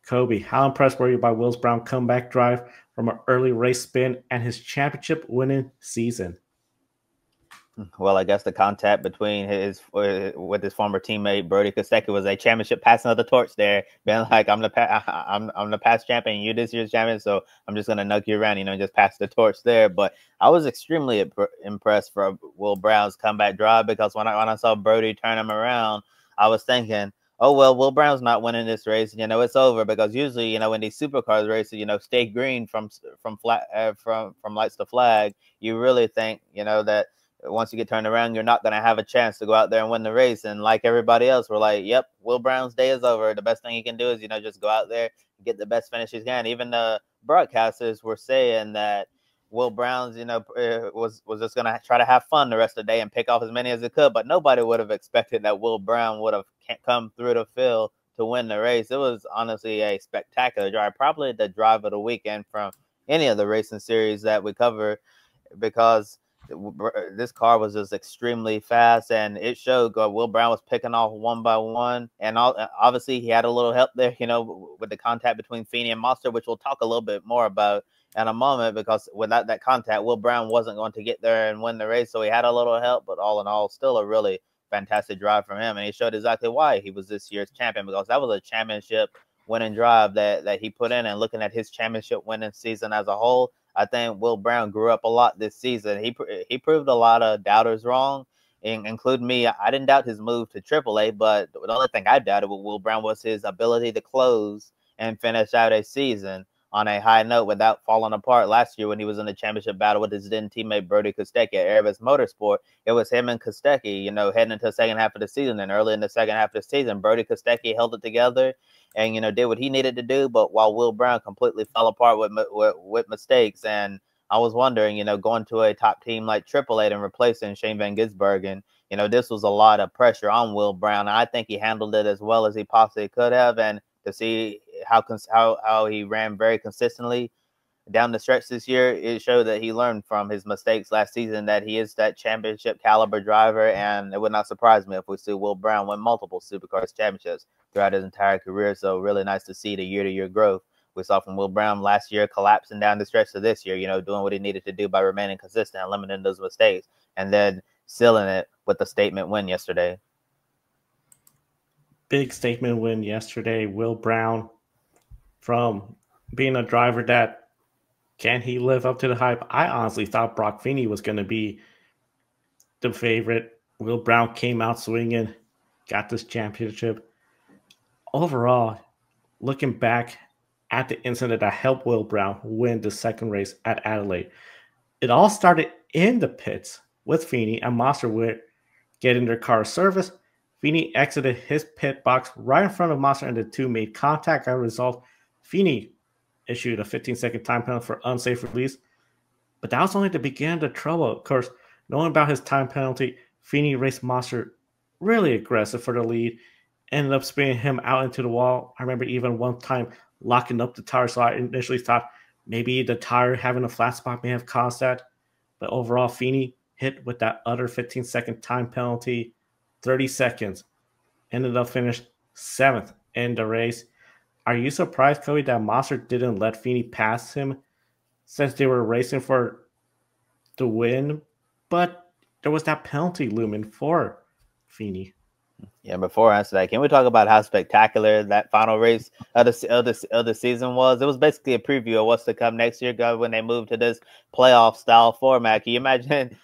Kobe, how impressed were you by Will Brown's comeback drive from an early race spin and his championship winning season? Well, I guess the contact between his with his former teammate Brody Kostecki was a championship passing of the torch there, being like, I'm the past champion, you this year's champion, so I'm just gonna knock you around, just pass the torch there. But I was extremely impressed for Will Brown's comeback drive, because when I saw Brody turn him around, I was thinking, oh well, Will Brown's not winning this race, it's over, because usually, when these supercars races, stay green from flat from lights to flag, you really think, that once you get turned around, you're not going to have a chance to go out there and win the race. And like everybody else, we're like, yep, Will Brown's day is over. The best thing he can do is, just go out there, get the best finish he can. Even the broadcasters were saying that Will Brown's, was just going to try to have fun the rest of the day and pick off as many as he could. But nobody would have expected that Will Brown would have come through the field to win the race. It was honestly a spectacular drive, probably the drive of the weekend from any of the racing series that we cover, because this car was just extremely fast, and it showed Will Brown was picking off one by one, and obviously he had a little help there, with the contact between Feeney and Monster, which we'll talk a little bit more about in a moment, because without that contact, Will Brown wasn't going to get there and win the race, so he had a little help, but all in all, still a really fantastic drive from him, and he showed exactly why he was this year's champion, because that was a championship winning drive that he put in. And looking at his championship winning season as a whole, I think Will Brown grew up a lot this season. He proved a lot of doubters wrong, including me. I didn't doubt his move to AAA, but the only thing I doubted with Will Brown was his ability to close and finish out a season on a high note without falling apart. Last year, when he was in the championship battle with his then teammate Brody Kostecki at Airbus Motorsport, it was him and Kostecki, heading into the second half of the season. And early in the second half of the season, Brody Kostecki held it together and, did what he needed to do. But while Will Brown completely fell apart with mistakes. And I was wondering, going to a top team like AAA and replacing Shane Van Gisbergen, this was a lot of pressure on Will Brown. I think he handled it as well as he possibly could have. And to see how he ran very consistently down the stretch this year, it showed that he learned from his mistakes last season, that he is that championship caliber driver. And it would not surprise me if we see Will Brown win multiple Supercars championships throughout his entire career. So really nice to see the year-to-year growth we saw from Will Brown last year, collapsing down the stretch to this year, doing what he needed to do by remaining consistent and limiting those mistakes, and then sealing it with a statement win yesterday. Big statement win yesterday. Will Brown, from being a driver that, can he live up to the hype? I honestly thought Brock Feeney was going to be the favorite. Will Brown came out swinging, got this championship. Overall, looking back at the incident that helped Will Brown win the second race at Adelaide, it all started in the pits with Feeney and Monster getting their car serviced. Feeney exited his pit box right in front of Monster, and the two made contact. As a result, Feeney issued a 15-second time penalty for unsafe release. But that was only the beginning of the trouble. Of course, knowing about his time penalty, Feeney raced Monster really aggressive for the lead, ended up spinning him out into the wall. I remember even one time locking up the tire, so I initially thought maybe the tire having a flat spot may have caused that. But overall, Feeney hit with that other 15-second time penalty, 30 seconds, ended up finished 7th in the race. Are you surprised, Cody, that Monster didn't let Feeney pass him since they were racing for the win? But there was that penalty looming for Feeney. Yeah, before I answer that, can we talk about how spectacular that final race of the season was? It was basically a preview of what's to come next year, God, when they move to this playoff style format. Can you imagine?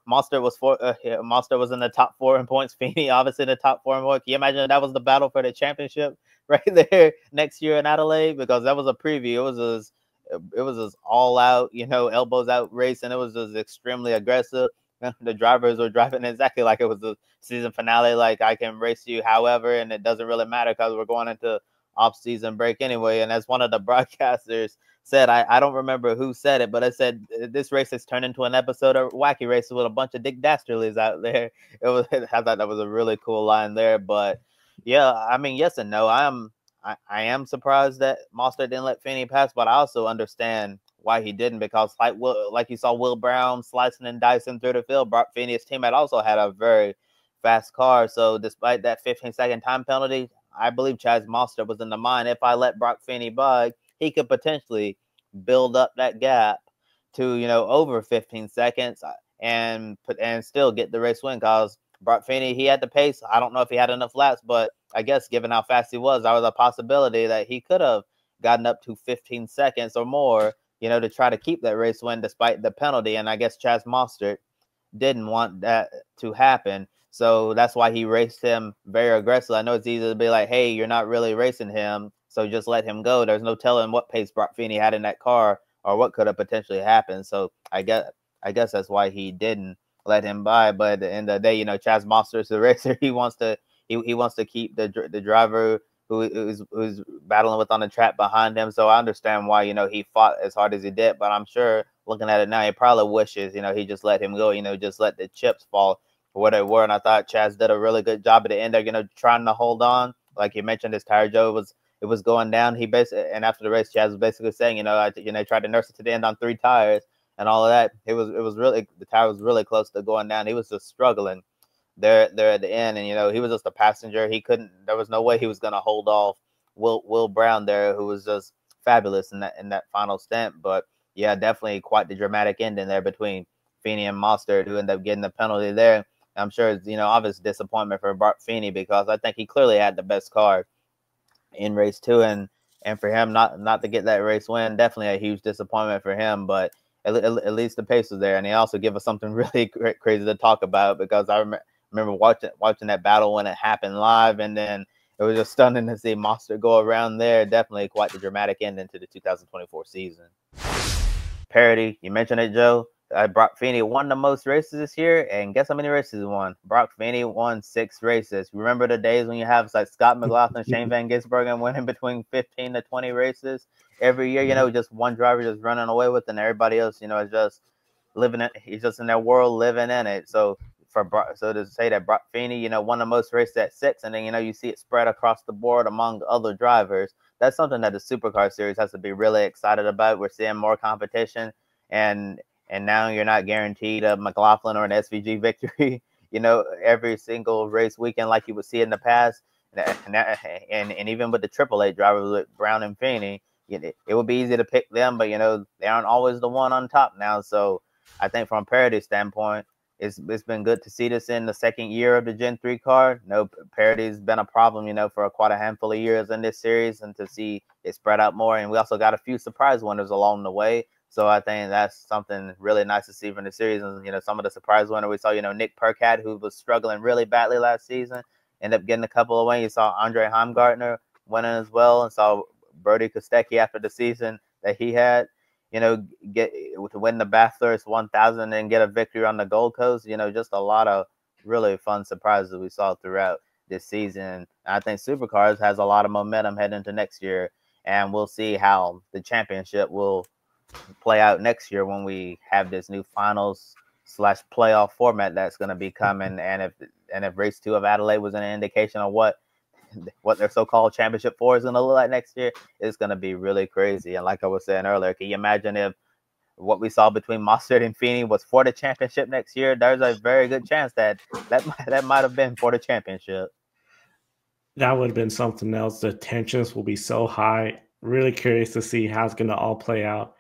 Monster was in the top 4 in points. Feeney obviously in the top 4 in points. Can you imagine that was the battle for the championship right there next year in Adelaide? Because that was a preview. It was just all out, elbows out race, and it was just extremely aggressive. The drivers were driving exactly like it was the season finale, like I can race you however, and it doesn't really matter because we're going into off-season break anyway. And as one of the broadcasters said, I don't remember who said it, but I said this race has turned into an episode of Wacky Races with a bunch of Dick Dastarleys out there. I thought that was a really cool line there. But yeah, I mean, yes and no. I am surprised that Monster didn't let Feeney pass, but I also understand why he didn't, because like you saw Will Brown slicing and dicing through the field, Brock Feeney's teammate also had a very fast car. So despite that 15-second time penalty, I believe Chaz Mostert was in the mind, if I let Brock Feeney by, he could potentially build up that gap to, over 15 seconds and still get the race win, because Brock Feeney, he had the pace. I don't know if he had enough laps, but I guess given how fast he was, there was a possibility that he could have gotten up to 15 seconds or more, to try to keep that race win despite the penalty. And I guess Chaz Mostert didn't want that to happen. So that's why he raced him very aggressively. I know it's easy to be like, hey, you're not really racing him, so just let him go. There's no telling what pace Brock Feeney had in that car or what could have potentially happened. So I guess that's why he didn't let him by. But at the end of the day, Chaz Moster's the racer. He wants to keep the driver who's battling with on the track behind him. So I understand why, he fought as hard as he did. But I'm sure looking at it now, he probably wishes, he just let him go, just let the chips fall for what they were. And I thought Chaz did a really good job at the end there, trying to hold on. Like you mentioned, his tire, Joe, it was going down. He basically, and after the race, Chaz was basically saying, I tried to nurse it to the end on 3 tires and all of that. It was really, the tire was really close to going down. He was just struggling there at the end, and he was just a passenger. There was no way he was going to hold off Will Brown there, who was just fabulous in that final stint. But yeah, definitely quite the dramatic ending there between Feeney and Mostert, who ended up getting the penalty there. I'm sure it's obvious disappointment for Brock Feeney, because I think he clearly had the best car in race 2, and for him not to get that race win, definitely a huge disappointment for him. But at least the pace was there, and he also give us something really crazy to talk about, because I remember watching that battle when it happened live, and then it was just stunning to see Mostert go around there. Definitely quite the dramatic ending to the 2024 season. Parody, you mentioned it, Joe. Brock Feeney won the most races this year, and guess how many races he won? Brock Feeney won 6 races. Remember the days when you have like Scott McLaughlin, Shane Van Gisbergen winning between 15 to 20 races every year? Just one driver just running away with it, and everybody else, is just living it. He's just in their world, living in it. So to say that Brock Feeney, won the most races at 6, and then you see it spread across the board among other drivers. That's something that the Supercar series has to be really excited about. We're seeing more competition, and now you're not guaranteed a McLaughlin or an SVG victory, every single race weekend like you would see in the past. And even with the AAA drivers, with Brown and Feeney, it would be easy to pick them, but they aren't always the one on top now. So I think from a parity standpoint, it's been good to see this in the second year of the Gen 3 car. Parity's been a problem, for quite a handful of years in this series, and to see it spread out more. And we also got a few surprise winners along the way. So I think that's something really nice to see from the series. And, some of the surprise winners we saw, Nick Percat, who was struggling really badly last season, ended up getting a couple of wins. You saw Andre Heimgartner winning as well, and saw Brody Kostecki after the season that he had, get to win the Bathurst 1000 and get a victory on the Gold Coast. Just a lot of really fun surprises we saw throughout this season. And I think Supercars has a lot of momentum heading into next year, and we'll see how the championship will play out next year when we have this new finals/playoff format that's going to be coming. And if race 2 of Adelaide was an indication of what their so-called championship 4 is going to look like next year, it's going to be really crazy. And like I was saying earlier, can you imagine if what we saw between Mostert and Feeney was for the championship next year? There's a very good chance that might have been for the championship. That would have been something else. The tensions will be so high. Really curious to see how it's going to all play out.